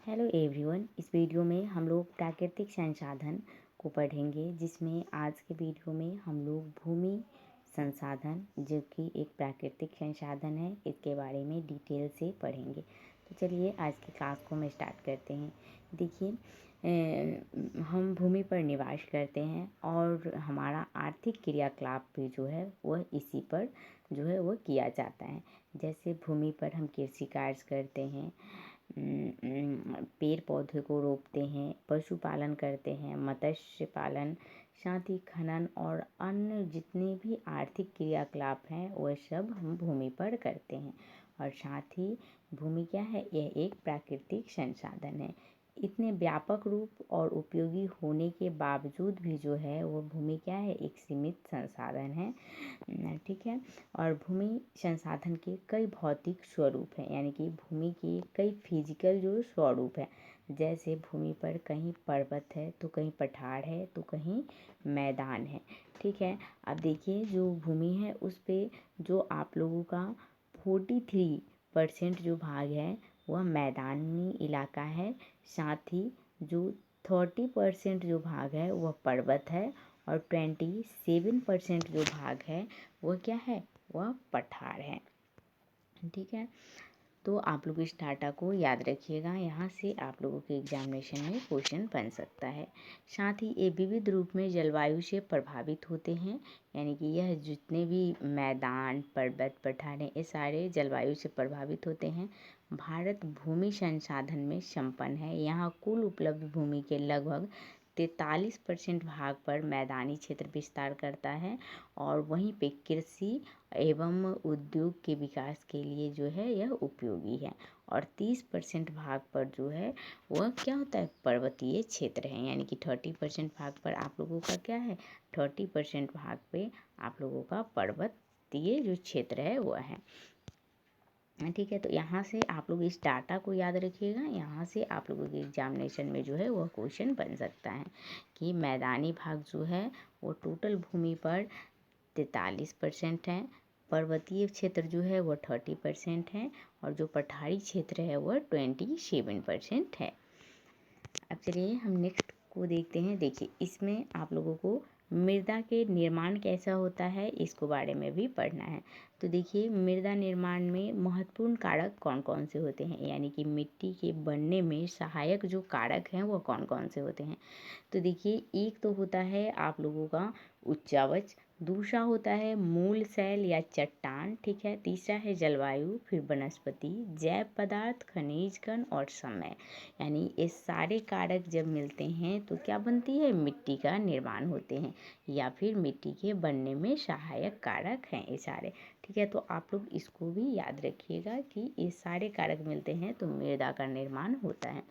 Hello everyone. इस video में हम लोग प्राकृतिक संसाधन को पढ़ेंगे, जिसमें आज के वीडियो में हम लोग भूमि संसाधन, जो कि एक प्राकृतिक संसाधन है, इसके बारे में डिटेल से पढ़ेंगे। तो चलिए आज की क्लास को हम स्टार्ट करते हैं। देखिए, हम भूमि पर निवास करते हैं और हमारा आर्थिक क्रियाकलाप भी जो है वह इसी पर जो है वह किया जाता है। जैसे भूमि पर हम कृषि कार्य करते हैं, पेड़ पौधे को रोपते हैं, पशुपालन करते हैं, मत्स्य पालन, साथ ही खनन और अन्य जितने भी आर्थिक क्रियाकलाप हैं वह सब हम भूमि पर करते हैं। और साथ ही भूमि क्या है, यह एक प्राकृतिक संसाधन है। इतने व्यापक रूप और उपयोगी होने के बावजूद भी जो है वो भूमि क्या है, एक सीमित संसाधन है। ठीक है। और भूमि संसाधन के कई भौतिक स्वरूप हैं, यानी कि भूमि के कई फिजिकल जो स्वरूप हैं। जैसे भूमि पर कहीं पर्वत है तो कहीं पठार है तो कहीं मैदान है। ठीक है। अब देखिए, जो भूमि है उस पे जो आप लोगों का 43% जो भाग है वह मैदानी इलाका है। साथ ही जो 30% जो भाग है वह पर्वत है और 27% जो भाग है वह क्या है, वह पठार है। ठीक है। तो आप लोग इस डाटा को याद रखिएगा, यहाँ से आप लोगों के एग्जामिनेशन में क्वेश्चन बन सकता है। साथ ही ये विविध रूप में जलवायु से प्रभावित होते हैं, यानी कि यह जितने भी मैदान, पर्वत, पठार हैं, ये सारे जलवायु से प्रभावित होते हैं। भारत भूमि संसाधन में संपन्न है। यहाँ कुल उपलब्ध भूमि के लगभग 43% भाग पर मैदानी क्षेत्र विस्तार करता है और वहीं पे कृषि एवं उद्योग के विकास के लिए जो है यह उपयोगी है। और 30% भाग पर जो है वह क्या होता है, पर्वतीय क्षेत्र है। यानी कि 30% भाग पर आप लोगों का क्या है, 30% भाग पे आप लोगों का पर्वतीय जो क्षेत्र है वह है। ठीक है। तो यहाँ से आप लोग इस डाटा को याद रखिएगा, यहाँ से आप लोगों के एग्जामिनेशन में जो है वह क्वेश्चन बन सकता है कि मैदानी भाग जो है वो टोटल भूमि पर 43% है, पर्वतीय क्षेत्र जो है वह 30% है और जो पठारी क्षेत्र है वह 27% है। अब चलिए हम नेक्स्ट को देखते हैं। देखिए, इसमें आप लोगों को मृदा के निर्माण कैसा होता है इसको बारे में भी पढ़ना है। तो देखिए, मृदा निर्माण में महत्वपूर्ण कारक कौन कौन से होते हैं, यानी कि मिट्टी के बनने में सहायक जो कारक हैं वो कौन कौन से होते हैं। तो देखिए, एक तो होता है आप लोगों का उच्चावच, दूसरा होता है मूल शैल या चट्टान, ठीक है, तीसरा है जलवायु, फिर वनस्पति, जैव पदार्थ, खनिज कण और समय। यानी ये सारे कारक जब मिलते हैं तो क्या बनती है, मिट्टी का निर्माण होते हैं या फिर मिट्टी के बनने में सहायक कारक हैं ये सारे। ठीक है। तो आप लोग इसको भी याद रखिएगा कि ये सारे कारक मिलते हैं तो मृदा का निर्माण होता है।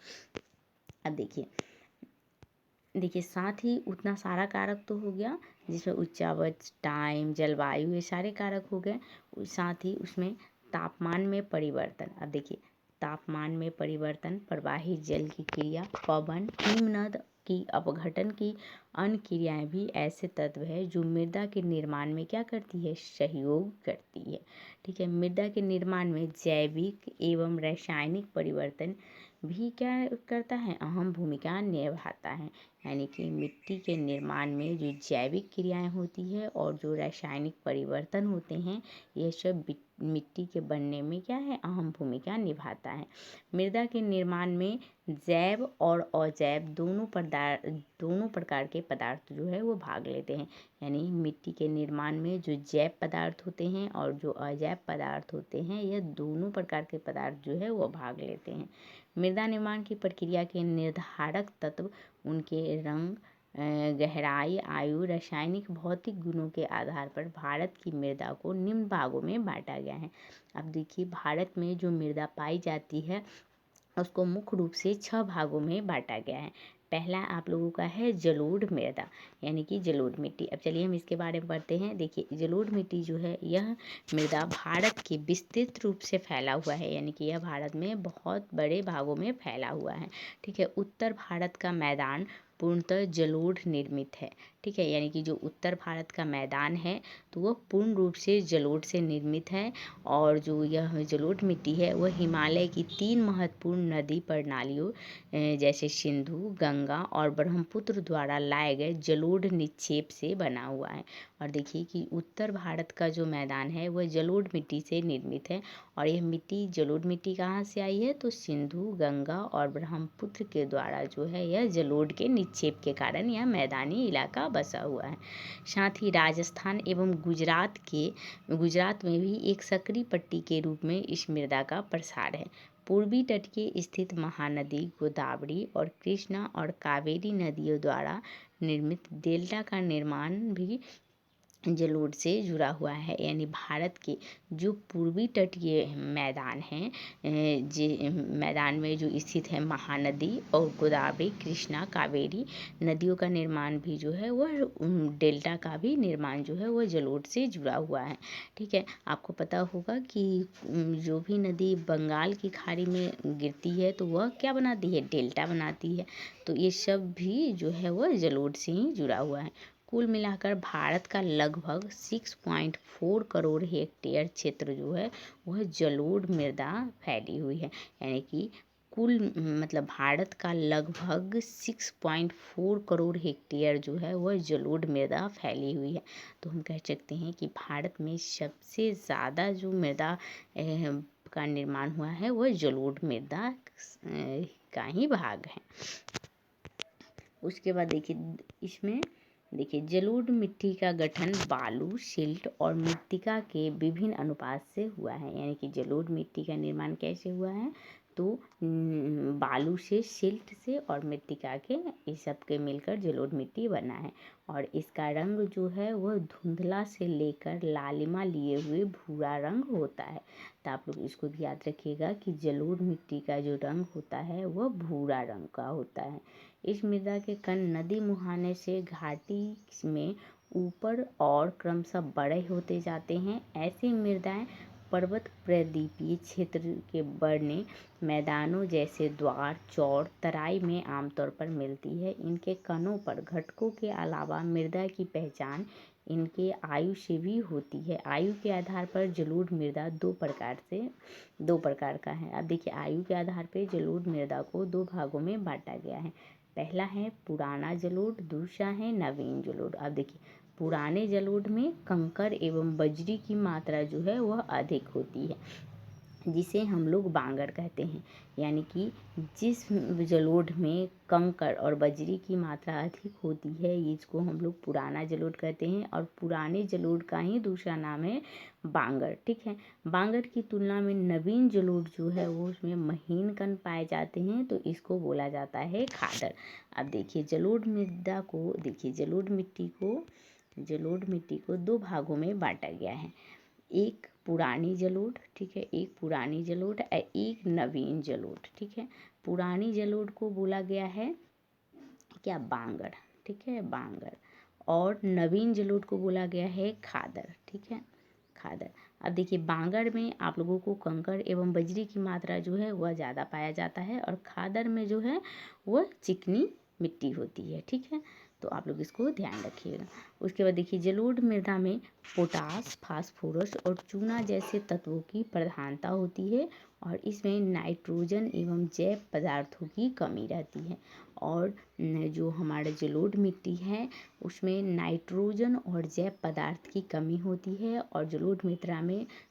अब देखिए साथ ही उतना सारा कारक तो हो गया, जिसमें उच्चावच, टाइम, जलवायु, ये सारे कारक हो गए। साथ ही उसमें तापमान में परिवर्तन। अब देखिए, तापमान में परिवर्तन, प्रवाहित जल की क्रिया, पवन, हिमनद की अपघटन की अन्य क्रियाएं भी ऐसे तत्व है जो मृदा के निर्माण में क्या करती है, सहयोग करती है। ठीक है। मृदा के निर्माण में जैविक एवं रासायनिक परिवर्तन भी क्या करता है, अहम भूमिका निभाता है। यानी कि मिट्टी के निर्माण में जो जैविक क्रियाएं होती है और जो रासायनिक परिवर्तन होते हैं, ये सब मिट्टी के बनने में क्या है, अहम भूमिका निभाता है। मृदा के निर्माण में जैव और अजैव दोनों प्रकार के पदार्थ जो है वो भाग लेते हैं। यानी मिट्टी के निर्माण में जो जैव पदार्थ होते हैं और जो अजैव पदार्थ होते हैं, यह दोनों प्रकार के पदार्थ जो है वो भाग लेते हैं। मृदा निर्माण की प्रक्रिया के निर्धारक तत्व उनके रंग, गहराई, आयु, रासायनिक, भौतिक गुणों के आधार पर भारत की मृदा को निम्न भागों में बांटा गया है। अब देखिए, भारत में जो मृदा पाई जाती है उसको मुख्य रूप से 6 भागों में बांटा गया है। पहला आप लोगों का है जलोढ़ मृदा, यानी कि जलोढ़ मिट्टी। अब चलिए हम इसके बारे में पढ़ते हैं। देखिए, जलोढ़ मिट्टी जो है यह मृदा भारत के विस्तृत रूप से फैला हुआ है, यानी कि यह भारत में बहुत बड़े भागों में फैला हुआ है। ठीक है। उत्तर भारत का मैदान पूर्णतः जलोढ़ निर्मित है। ठीक है, यानी कि जो उत्तर भारत का मैदान है तो वह पूर्ण रूप से जलोढ़ से निर्मित है। और जो यह जलोढ़ मिट्टी है वह हिमालय की 3 महत्वपूर्ण नदी प्रणालियों जैसे सिंधु, गंगा और ब्रह्मपुत्र द्वारा लाए गए जलोढ़ निक्षेप से बना हुआ है। और देखिए कि उत्तर भारत का जो मैदान है वह जलोढ़ मिट्टी से निर्मित है। और यह मिट्टी, जलोढ़ मिट्टी कहाँ से आई है? तो सिंधु, गंगा और ब्रह्मपुत्र के द्वारा जो है यह जलोढ़ के निक्षेप के कारण यह मैदानी इलाका बसा हुआ है। साथ ही राजस्थान एवं गुजरात में भी एक सक्रिय पट्टी के रूप में इस मृदा का प्रसार है। पूर्वी तट के स्थित महानदी गोदावरी और कृष्णा और कावेरी नदियों द्वारा निर्मित डेल्टा का निर्माण भी जलोढ़ से जुड़ा हुआ है। यानी भारत के जो पूर्वी तटीय मैदान हैं, मैदान में जो स्थित है महानदी और गोदावरी, कृष्णा, कावेरी नदियों का निर्माण भी जो है वह डेल्टा का भी निर्माण जो है वह जलोढ़ से जुड़ा हुआ है। ठीक है, आपको पता होगा कि जो भी नदी बंगाल की खाड़ी में गिरती है तो वह क्या बनाती है? डेल्टा बनाती है। तो ये सब भी जो है वह जलोढ़ से ही जुड़ा हुआ है। कुल मिलाकर भारत का लगभग 6.4 करोड़ हेक्टेयर क्षेत्र जो है वह जलोढ़ मृदा फैली हुई है। यानी कि कुल मतलब भारत का लगभग 6.4 करोड़ हेक्टेयर जो है वह जलोढ़ मृदा फैली हुई है। तो हम कह सकते हैं कि भारत में सबसे ज़्यादा जो मृदा का निर्माण हुआ है वह जलोढ़ मृदा का ही भाग है। उसके बाद देखिए जलोढ़ मिट्टी का गठन बालू, सिल्ट और मृत्तिका के विभिन्न अनुपात से हुआ है। यानी कि जलोढ़ मिट्टी का निर्माण कैसे हुआ है? तो बालू से, सिल्ट से और मृत्तिका के, इस सब के मिलकर जलोढ़ मिट्टी बना है। और इसका रंग जो है वह धुंधला से लेकर लालिमा लिए हुए भूरा रंग होता है। तो आप लोग इसको भी याद रखिएगा कि जलोढ़ मिट्टी का जो रंग होता है वह भूरा रंग का होता है। इस मृदा के कण नदी मुहाने से घाटी में ऊपर और क्रमशः बड़े होते जाते हैं। ऐसी मृदाएं पर्वत प्रदीपीय क्षेत्र के बड़े मैदानों जैसे द्वार, चौड़, तराई में आमतौर पर मिलती है। इनके कणों पर घटकों के अलावा मृदा की पहचान इनके आयु से भी होती है। आयु के आधार पर जलोढ़ मृदा दो प्रकार का है। अब देखिए आयु के आधार पर जलोढ़ मृदा को 2 भागों में बांटा गया है। पहला है पुराना जलोढ़, दूसरा है नवीन जलोढ़। अब देखिए पुराने जलोढ़ में कंकर एवं बजरी की मात्रा जो है वह अधिक होती है, जिसे हम लोग बांगर कहते हैं। यानी कि जिस जलोढ़ में कंकर और बजरी की मात्रा अधिक होती है इसको हम लोग पुराना जलोढ़ कहते हैं। और पुराने जलोढ़ का ही दूसरा नाम है बांगर। ठीक है, बांगर की तुलना में नवीन जलोढ़ जो है वो उसमें महीन कण पाए जाते हैं, तो इसको बोला जाता है खादर। अब देखिए जलोढ़ मिट्टी को 2 भागों में बांटा गया है। एक पुरानी जलोढ़, ठीक है, एक पुरानी जलोढ़ और एक नवीन जलोढ़। ठीक है, पुरानी जलोढ़ को बोला गया है क्या? बांगर। ठीक है, बांगर। और नवीन जलोढ़ को बोला गया है खादर। ठीक है, खादर। अब देखिए बांगर में आप लोगों को कंकर एवं बजरी की मात्रा जो है वह ज़्यादा पाया जाता है और खादर में जो है वह चिकनी मिट्टी होती है। ठीक है, तो आप लोग इसको ध्यान रखिएगा। उसके बाद देखिए जलोढ़ मृदा में पोटास, फास्फोरस और चूना जैसे तत्वों की प्रधानता होती है और इसमें नाइट्रोजन एवं जैव पदार्थों की कमी रहती है। और जो हमारा जलोढ़ मिट्टी है उसमें नाइट्रोजन और जैव पदार्थ की कमी होती है। और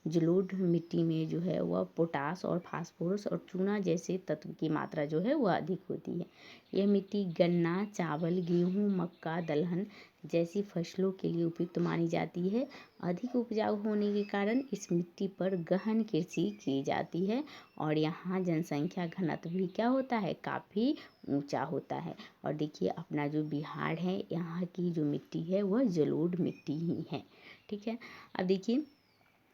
जलोढ़ मिट्टी में जो है वह पोटास और फास्फोरस और चूना जैसे तत्व की मात्रा जो है वह अधिक होती है। यह मिट्टी गन्ना, चावल, गेहूँ, मक्का, दलहन जैसी फसलों के लिए उपयुक्त मानी जाती है। अधिक उपजाऊ होने के कारण इस मिट्टी पर गहन कृषि की जाती है और यहाँ जनसंख्या घनत्व भी क्या होता है? काफ़ी ऊंचा होता है। और देखिए अपना जो बिहार है यहाँ की जो मिट्टी है वह जलोढ़ मिट्टी ही है। ठीक है, अब देखिए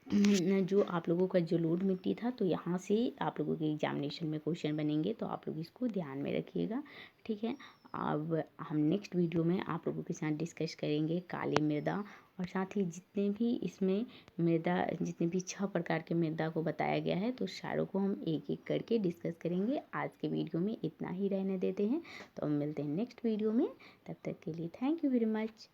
जो आप लोगों का जलोढ़ मिट्टी था तो यहाँ से आप लोगों के एग्जामिनेशन में क्वेश्चन बनेंगे, तो आप लोग इसको ध्यान में रखिएगा। ठीक है, अब हम नेक्स्ट वीडियो में आप लोगों के साथ डिस्कस करेंगे काली मृदा और साथ ही जितने भी इसमें मृदा, जितने भी 6 प्रकार के मृदा को बताया गया है तो सारों को हम एक एक करके डिस्कस करेंगे। आज के वीडियो में इतना ही रहने देते हैं, तो हम मिलते हैं नेक्स्ट वीडियो में। तब तक के लिए थैंक यू वेरी मच।